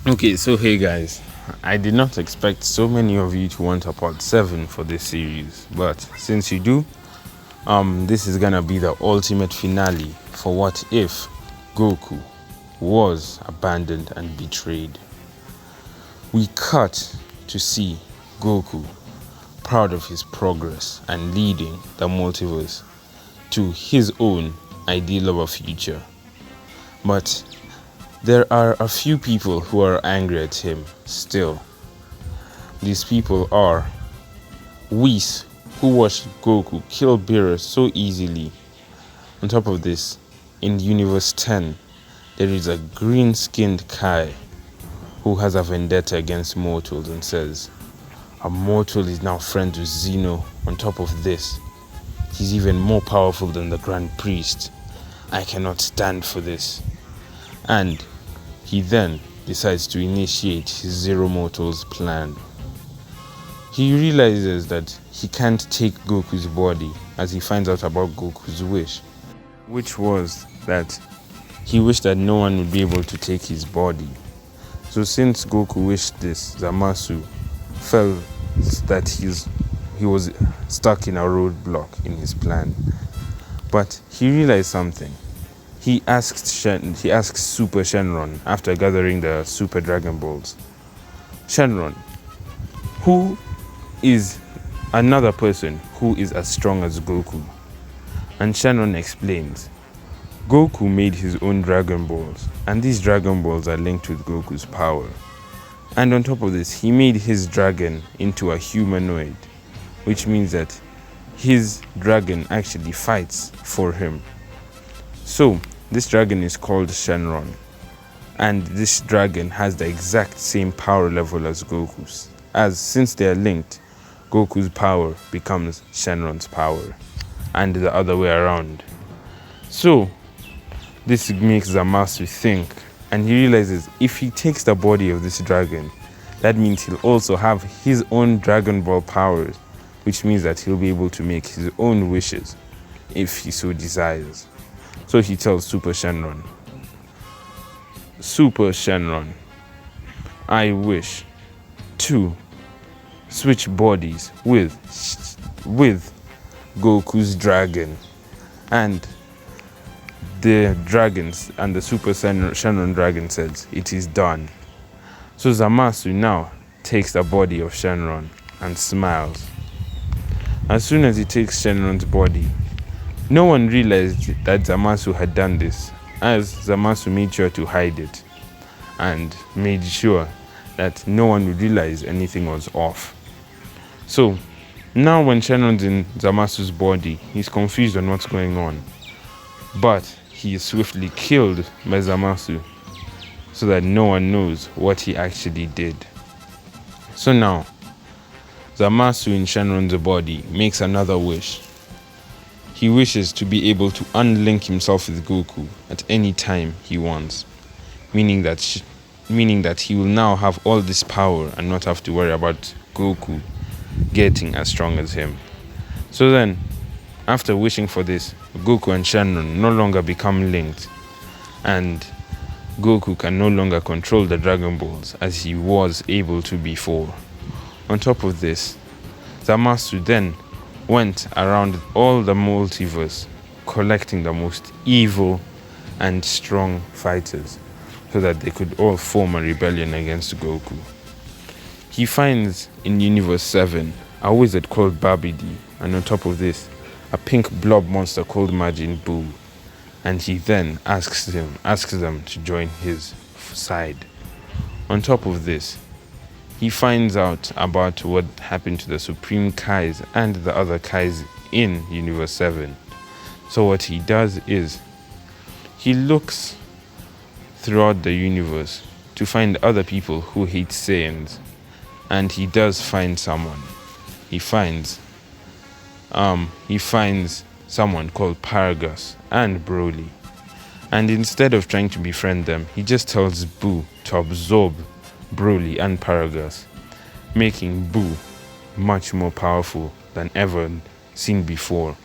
Okay, so hey guys, I did not expect so many of you to want a part 7 for this series, but since you do, this is gonna be the ultimate finale for what if Goku was abandoned and betrayed. We cut to see Goku proud of his progress and leading the multiverse to his own ideal of a future. But there are a few people who are angry at him still. These people are Whis, who watched Goku kill Beerus so easily. On top of this, in Universe 10, there is a green-skinned Kai who has a vendetta against mortals and says, a mortal is now friends with Zeno. On top of this, he's even more powerful than the Grand Priest. I cannot stand for this. And he then decides to initiate his Zero Mortals plan. He realizes that he can't take Goku's body as he finds out about Goku's wish, which was that he wished that no one would be able to take his body. So since Goku wished this, Zamasu felt that he was stuck in a roadblock in his plan. But he realized something. He asked Super Shenron after gathering the Super Dragon Balls. Shenron, who is another person who is as strong as Goku? And Shenron explains, Goku made his own Dragon Balls, and these Dragon Balls are linked with Goku's power. And on top of this, he made his dragon into a humanoid, which means that his dragon actually fights for him. So, this dragon is called Shenron, and this dragon has the exact same power level as Goku's, as since they are linked, Goku's power becomes Shenron's power, and the other way around. So, this makes Zamasu think, and he realizes if he takes the body of this dragon, that means he'll also have his own Dragon Ball powers, which means that he'll be able to make his own wishes if he so desires. So he tells Super Shenron, Super Shenron, I wish to switch bodies with Goku's dragon. And the dragons and the Super Shenron dragon says it is done. So Zamasu now takes the body of Shenron and smiles. As soon as he takes Shenron's body, no one realized that Zamasu had done this, as Zamasu made sure to hide it and made sure that no one would realize anything was off. So now when Shenron's in Zamasu's body, he's confused on what's going on, but he is swiftly killed by Zamasu so that no one knows what he actually did. So now Zamasu in Shenron's body makes another wish. He wishes to be able to unlink himself with Goku at any time he wants, meaning that he will now have all this power and not have to worry about Goku getting as strong as him. So then, after wishing for this, Goku and Shenron no longer become linked, and Goku can no longer control the Dragon Balls as he was able to before. On top of this, Zamasu then went around all the multiverse collecting the most evil and strong fighters so that they could all form a rebellion against Goku. He finds in Universe 7 a wizard called Babidi, and on top of this, a pink blob monster called Majin Buu, and he then asks them to join his side. On top of this, he finds out about what happened to the Supreme Kais and the other Kais in Universe 7. So what he does is, he looks throughout the universe to find other people who hate Saiyans, and he does find someone. He finds someone called Paragus and Broly. And instead of trying to befriend them, he just tells Boo to absorb Broly and Paragus, making Boo much more powerful than ever seen before.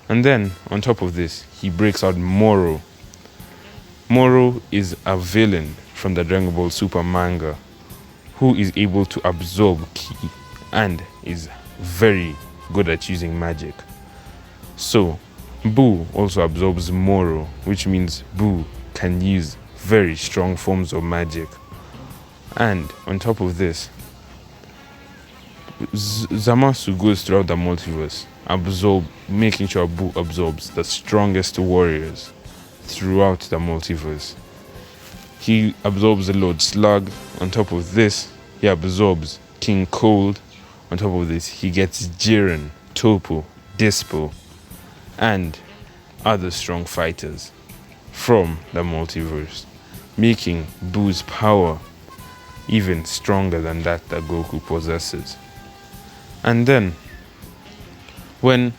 And then, on top of this, he breaks out Moro. Moro is a villain from the Dragon Ball Super manga, who is able to absorb ki and is very good at using magic. So, Buu also absorbs Moro, which means Buu can use very strong forms of magic. And on top of this, Zamasu goes throughout the multiverse, making sure Buu absorbs the strongest warriors throughout the multiverse. He absorbs the Lord Slug. On top of this, he absorbs King Cold. On top of this, he gets Jiren, Toppo, Dispo, and other strong fighters from the multiverse, making Buu's power even stronger than that Goku possesses. And then, when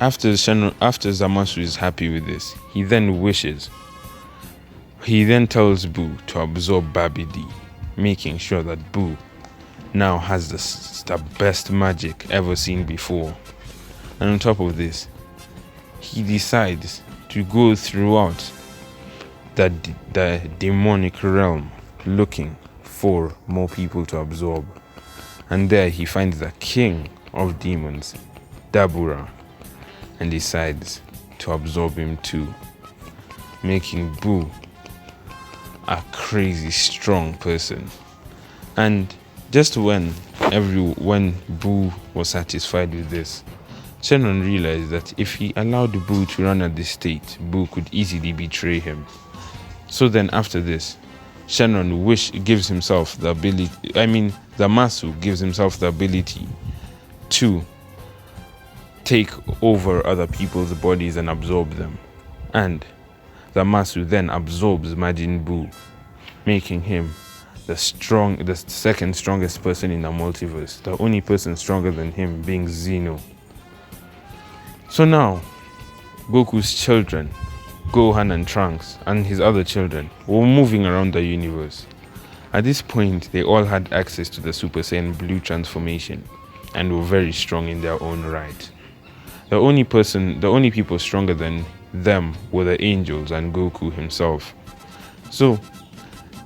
after Zamasu is happy with this, he then tells Buu to absorb Babidi, making sure that Buu now has the best magic ever seen before. And on top of this, he decides to go throughout the demonic realm looking for more people to absorb. And there he finds the king of demons, Dabura, and decides to absorb him too, making Buu a crazy strong person. And just when Buu was satisfied with this, Shenron realized that if he allowed Buu to run at this state, Buu could easily betray him. So then after this, Zamasu gives himself the ability to take over other people's bodies and absorb them. And Zamasu then absorbs Majin Buu, making him the second strongest person in the multiverse, the only person stronger than him being Zeno. So now, Goku's children, Gohan and Trunks, and his other children were moving around the universe. At this point, they all had access to the Super Saiyan Blue transformation and were very strong in their own right. The only people stronger than them were the angels and Goku himself. So,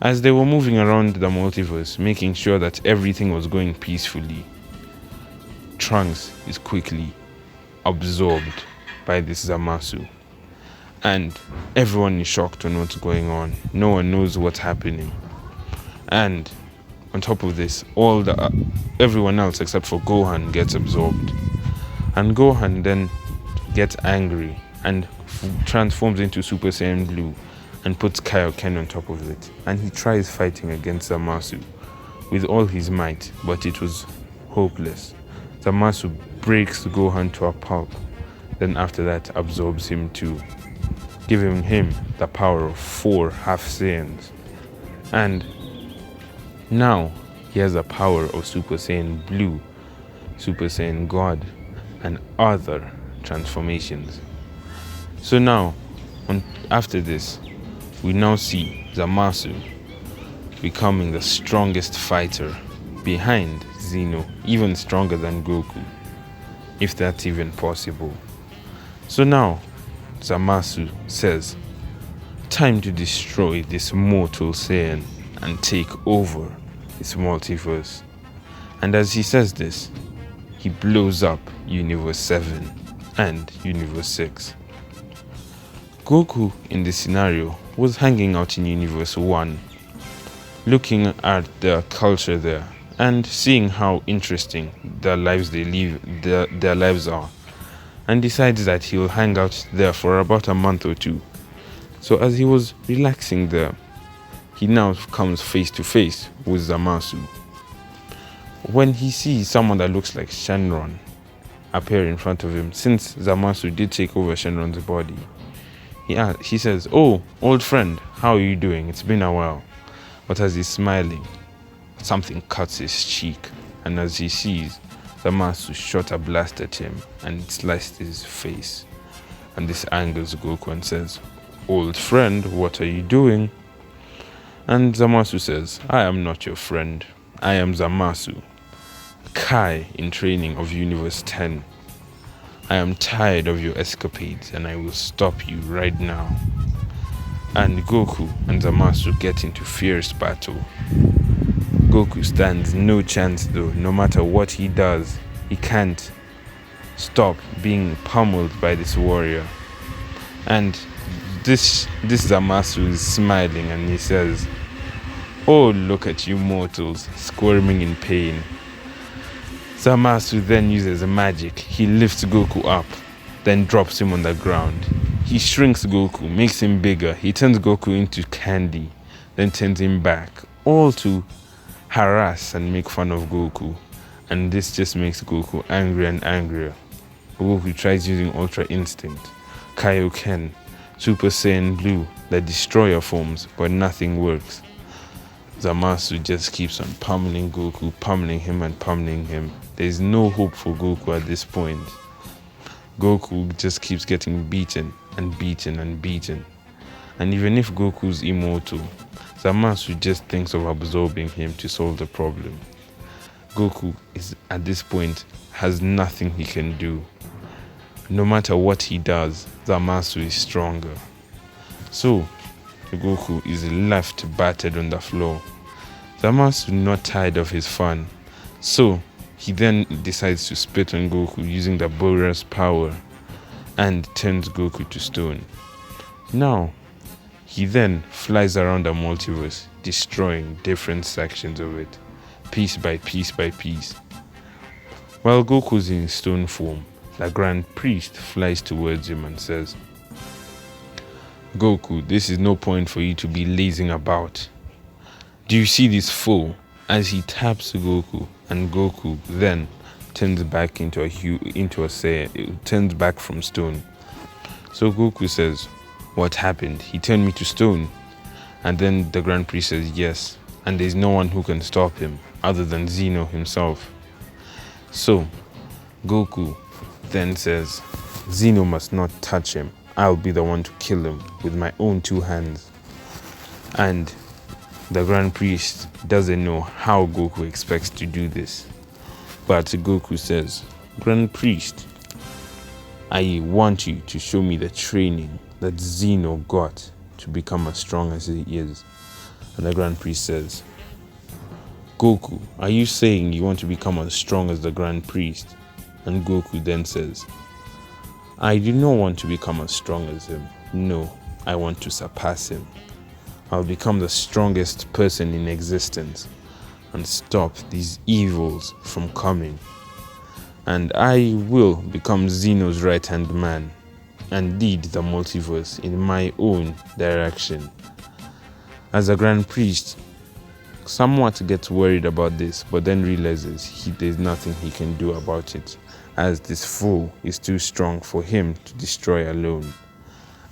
as they were moving around the multiverse, making sure that everything was going peacefully, Trunks is quickly absorbed by this Zamasu. And everyone is shocked on what's going on. No one knows what's happening. And on top of this, everyone else except for Gohan gets absorbed. And Gohan then gets angry and transforms into Super Saiyan Blue and puts Kaioken on top of it. And he tries fighting against Zamasu with all his might, but it was hopeless. Zamasu breaks Gohan to a pulp, then after that absorbs him too, giving him the power of 4 half Saiyans. And now he has the power of Super Saiyan Blue, Super Saiyan God, and other transformations. So now, after this, we now see Zamasu becoming the strongest fighter behind Zeno, even stronger than Goku, if that's even possible. So now, Zamasu says, time to destroy this mortal Saiyan and take over this multiverse. And as he says this, he blows up Universe 7 and Universe 6. Goku in this scenario was hanging out in Universe 1, looking at the culture there and seeing how interesting their lives are, and decides that he will hang out there for about a month or two. So as he was relaxing there, he now comes face to face with Zamasu. When he sees someone that looks like Shenron appear in front of him, since Zamasu did take over Shenron's body, he says, "Oh, old friend, how are you doing? It's been a while." But as he's smiling, something cuts his cheek, and as he sees, Zamasu shot a blast at him and sliced his face. And this angers Goku and says, "Old friend, what are you doing?" And Zamasu says, "I am not your friend. I am Zamasu, Kai in training of Universe 10. I am tired of your escapades and I will stop you right now." and Goku and Zamasu get into fierce battle. Goku stands no chance though. No matter what he does, he can't stop being pummeled by this warrior. And this Zamasu is smiling and he says, "Oh, look at you mortals, squirming in pain." Zamasu then uses magic. He lifts Goku up, then drops him on the ground. He shrinks Goku, makes him bigger. He turns Goku into candy, then turns him back, all to harass and make fun of Goku. And this just makes Goku angrier and angrier. Goku tries using Ultra Instinct, Kaioken, Super Saiyan Blue, the destroyer forms, but nothing works. Zamasu just keeps on pummeling Goku, pummeling him and pummeling him. There is no hope for Goku at this point. Goku just keeps getting beaten and beaten and beaten. And even if Goku's immortal, Zamasu just thinks of absorbing him to solve the problem. Goku is at this point has nothing he can do. No matter what he does, Zamasu is stronger. So Goku is left battered on the floor. Zamasu not tired of his fun, so he then decides to spit on Goku using the Bora's power and turns Goku to stone. Now, he then flies around the multiverse, destroying different sections of it, piece by piece by piece. While Goku's in stone form, the Grand Priest flies towards him and says, "Goku, this is no point for you to be lazing about. Do you see this foe?" As he taps Goku, and Goku then turns back turns back from stone. So Goku says, "What happened? He turned me to stone." And then the Grand Priest says, "Yes, and there's no one who can stop him other than Zeno himself." So Goku then says, "Zeno must not touch him. I'll be the one to kill him with my own two hands." And the Grand Priest doesn't know how Goku expects to do this. But Goku says, "Grand Priest, I want you to show me the training that Zeno got to become as strong as he is." And the Grand Priest says, "Goku, are you saying you want to become as strong as the Grand Priest?" And Goku then says, "I do not want to become as strong as him. No, I want to surpass him. I'll become the strongest person in existence and stop these evils from coming. And I will become Zeno's right-hand man and lead the multiverse in my own direction." As a Grand Priest somewhat gets worried about this, but then realizes there's nothing he can do about it, as this foe is too strong for him to destroy alone.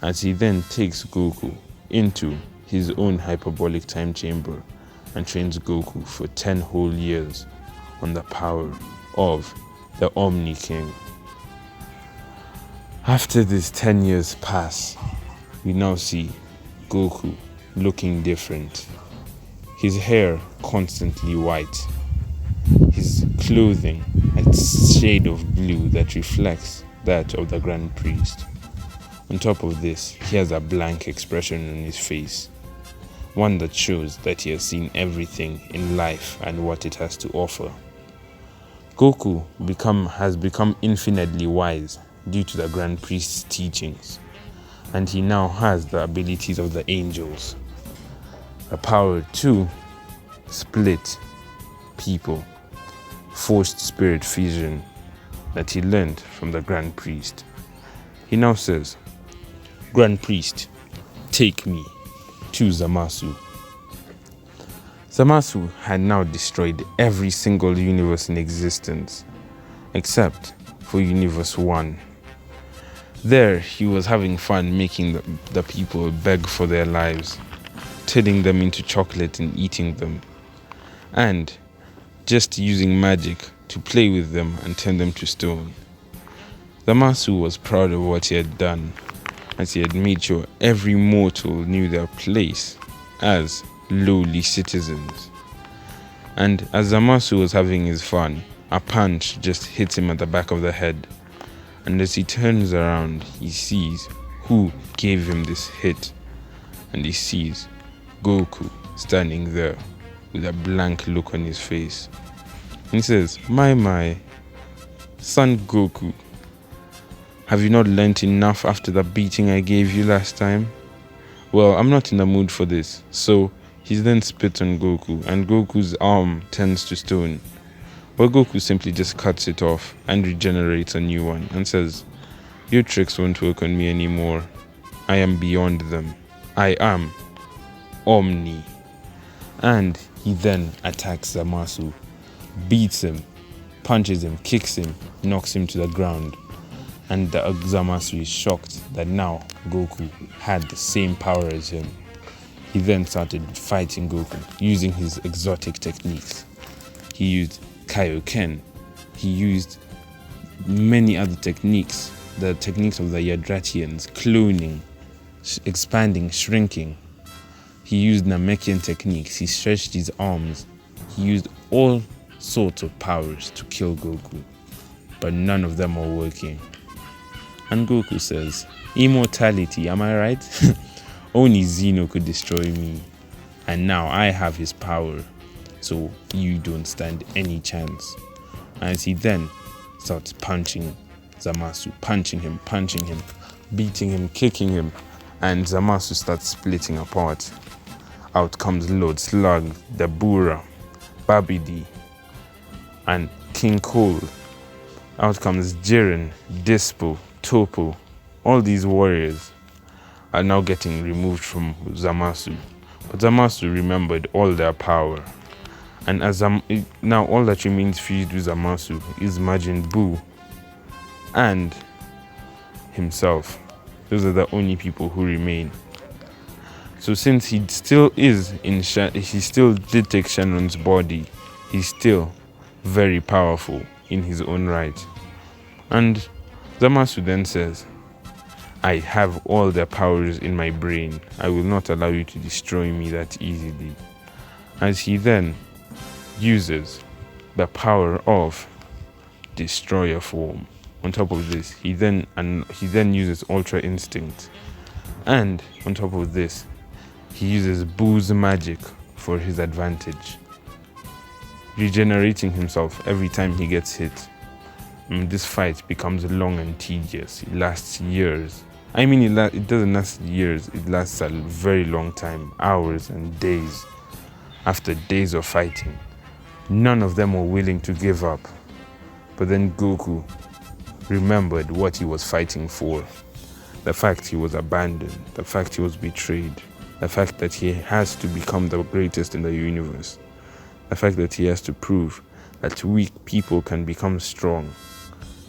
As he then takes Goku into his own hyperbolic time chamber and trains Goku for 10 whole years on the power of the Omni King. After these 10 years pass, we now see Goku looking different. His hair constantly white, his clothing a shade of blue that reflects that of the Grand Priest. On top of this, he has a blank expression on his face, one that shows that he has seen everything in life and what it has to offer. Goku has become infinitely wise due to the Grand Priest's teachings, and he now has the abilities of the angels, the power to split people, forced spirit fusion that he learned from the Grand Priest. He now says, "Grand Priest, take me to Zamasu." Zamasu had now destroyed every single universe in existence, except for Universe 1. There, he was having fun making the people beg for their lives, turning them into chocolate and eating them, and just using magic to play with them and turn them to stone. Zamasu was proud of what he had done, as he had made sure every mortal knew their place as lowly citizens. And as Zamasu was having his fun, a punch just hits him at the back of the head, and as he turns around, he sees who gave him this hit, and he sees Goku standing there with a blank look on his face. And he says, my, son Goku, have you not learnt enough after the beating I gave you last time? Well, I'm not in the mood for this. So he then spits on Goku, and Goku's arm turns to stone. But Goku simply just cuts it off and regenerates a new one and says, your tricks won't work on me anymore. I am beyond them. I am Omni. And he then attacks Zamasu, beats him, punches him, kicks him, knocks him to the ground. And the Zamasu is shocked that now Goku had the same power as him. He then started fighting Goku using his exotic techniques. He used Kaioken. He used many other techniques, the techniques of the Yadratians, cloning, expanding, shrinking. He used Namekian techniques. He stretched his arms. He used all sorts of powers to kill Goku, but none of them are working. And Goku says, immortality, am I right? Only Zeno could destroy me, and now I have his power, so you don't stand any chance. As he then starts punching Zamasu, punching him, beating him, kicking him, and Zamasu starts splitting apart. Out comes Lord Slug, Dabura, Babidi, and King Cole. Out comes Jiren, Dispo, Topo. All these warriors are now getting removed from Zamasu. But Zamasu remembered all their power. And as now all that remains fused with Zamasu is Majin Buu and himself. Those are the only people who remain. So since he still is he still did take Shenron's body, he's still very powerful in his own right. And Zamasu then says, I have all the powers in my brain. I will not allow you to destroy me that easily. As he then uses the power of Destroyer form. On top of this, he then uses Ultra Instinct. And on top of this, he uses Buu's magic for his advantage, regenerating himself every time he gets hit. This fight becomes long and tedious. It lasts years. I mean, it doesn't last years. It lasts a very long time, hours and days. After days of fighting, none of them were willing to give up. But then Goku remembered what he was fighting for. The fact he was abandoned, the fact he was betrayed, the fact that he has to become the greatest in the universe, the fact that he has to prove that weak people can become strong,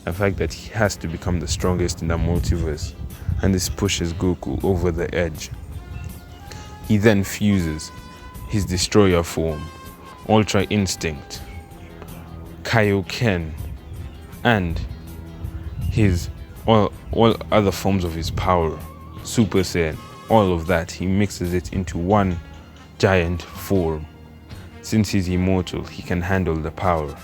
the fact that he has to become the strongest in the multiverse, and this pushes Goku over the edge. He then fuses his Destroyer form, Ultra Instinct, Kaioken, and his all other forms of his power, Super Saiyan, all of that, he mixes it into one giant form. Since he's immortal, he can handle the power.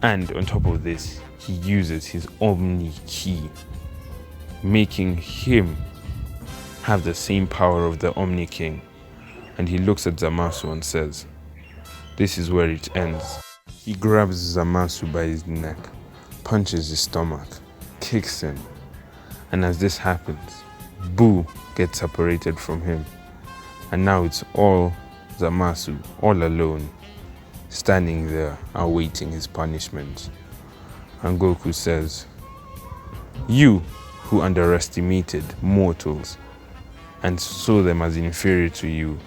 And on top of this, he uses his Omni Key, making him have the same power of the Omni King. And he looks at Zamasu and says, this is where it ends. He grabs Zamasu by his neck, punches his stomach, kicks him, and as this happens, Buu gets separated from him, and now it's all Zamasu, all alone, standing there awaiting his punishment. And Goku says, you who underestimated mortals and saw them as inferior to you,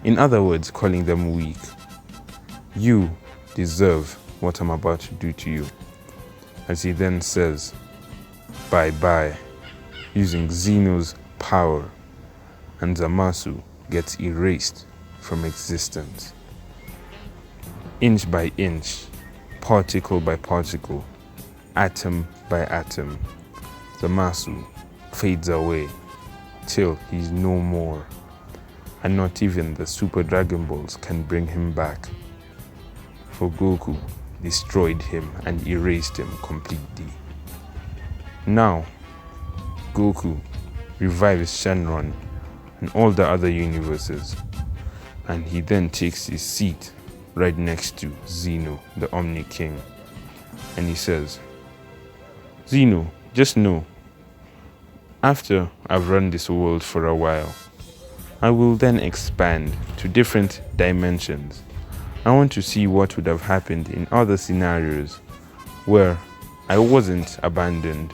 in other words, calling them weak, you deserve what I'm about to do to you. As he then says, bye-bye, using Zeno's power, and Zamasu gets erased from existence. Inch by inch, particle by particle, atom by atom, Zamasu fades away till he's no more, and not even the Super Dragon Balls can bring him back. For Goku destroyed him and erased him completely. Now, Goku revives Shenron and all the other universes. And he then takes his seat right next to Zeno, the Omni King. And he says, Zeno, just know, after I've run this world for a while, I will then expand to different dimensions. I want to see what would have happened in other scenarios where I wasn't abandoned,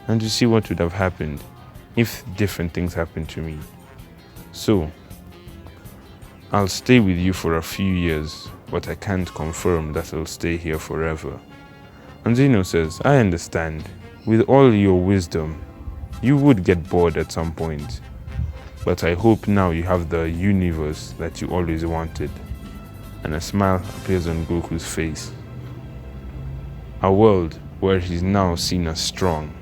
and to see what would have happened if different things happened to me. So, I'll stay with you for a few years, but I can't confirm that I'll stay here forever. And Zeno says, I understand. With all your wisdom, you would get bored at some point. But I hope now you have the universe that you always wanted. And a smile appears on Goku's face. A world where he's now seen as strong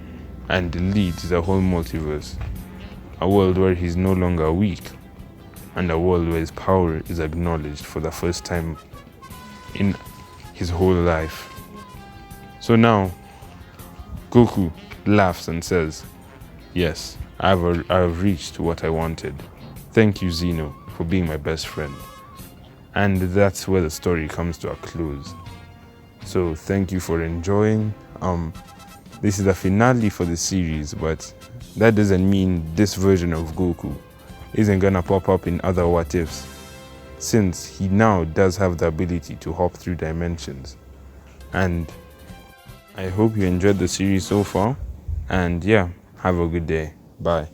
and leads the whole multiverse. A world where he's no longer weak. And a world where his power is acknowledged for the first time in his whole life. So now, Goku laughs and says, yes, I've reached what I wanted. Thank you, Zeno, for being my best friend. And that's where the story comes to a close. So thank you for enjoying. This is the finale for the series, but that doesn't mean this version of Goku isn't gonna pop up in other what ifs, since he now does have the ability to hop through dimensions. And I hope you enjoyed the series so far, and yeah, have a good day. Bye.